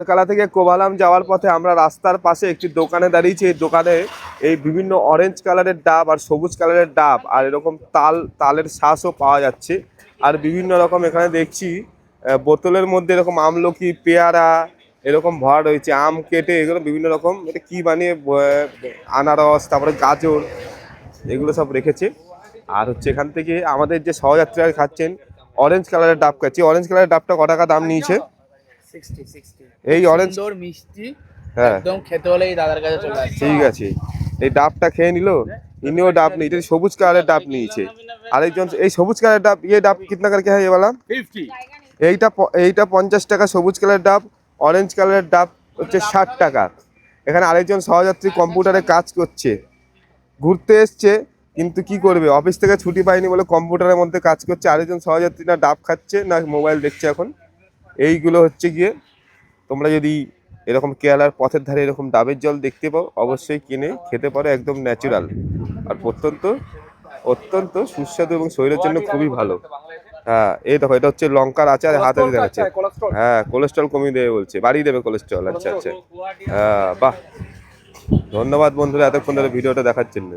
কালা থেকে কোভালাম যাওয়ার পথে আমরা রাস্তার পাশে একটি দোকানে দাঁড়িয়েছি। এই দোকানে এই বিভিন্ন অরেঞ্জ কালারের ডাব আর সবুজ কালারের ডাব আর এরকম তালের শ্বাসও পাওয়া যাচ্ছে। আর বিভিন্ন রকম এখানে দেখছি বোতলের মধ্যে এরকম আমলকি, পেয়ারা এরকম ভরা রয়েছে, আম কেটে এগুলো বিভিন্ন রকম, এটা কি বানিয়ে আনারস, তারপরে গাজর এগুলো সব রেখেছে। আর হচ্ছে এখান থেকে আমাদের যে সহযাত্রীরা খাচ্ছেন অরেঞ্জ কালারের ডাব খাচ্ছি। অরেঞ্জ কালারের ডাবটা ক টাকা দাম নিয়েছে? 60 এই অরেঞ্জ সুন্দর মিষ্টি, হ্যাঁ একদম খেতে হলে এই দাদার কাছে চলে আসবে। ঠিক আছে, এই ডাবটা খেয়ে নিল। ইনিও ডাব নিয়ে, এটা সবুজ কালারের ডাব নিয়েছে। আরেকজন এই সবুজ কালারের ডাব, ये ডাব कितना करके है ये वाला? 50। এইটা 50 টাকা সবুজ কালারের ডাব। অরেঞ্জ কালারের ডাব হচ্ছে 60 টাকা। এখানে আরেকজন সহযাত্রী কম্পিউটারে কাজ করছে, ঘুরতে এসছে, কিন্তু কি করবে, অফিস থেকে ছুটি পায়নি বলে কম্পিউটারের মধ্যে কাজ করছে। আরেকজন সহযাত্রী না ডাব খাচ্ছে না মোবাইল দেখছে এখন। এইগুলো হচ্ছে গিয়ে, তোমরা যদি এরকম কেরালার পথের ধারে এরকম ডাবের জল দেখতে পাও অবশ্যই কিনে খেতে পারো, একদম ন্যাচারাল আর অত্যন্ত অত্যন্ত সুস্বাদু এবং শরীরের জন্য খুবই ভালো। হ্যাঁ এই দেখো, এটা হচ্ছে লঙ্কার আচার, হাতে দেখাচ্ছে। হ্যাঁ কোলেস্ট্রল কমিয়ে দেবে বলছে, বাড়িয়ে দেবে কোলেস্ট্রল। আচ্ছা আচ্ছা, হ্যাঁ বাহ, ধন্যবাদ বন্ধুরা এতক্ষণ ধরে ভিডিওটা দেখার জন্য।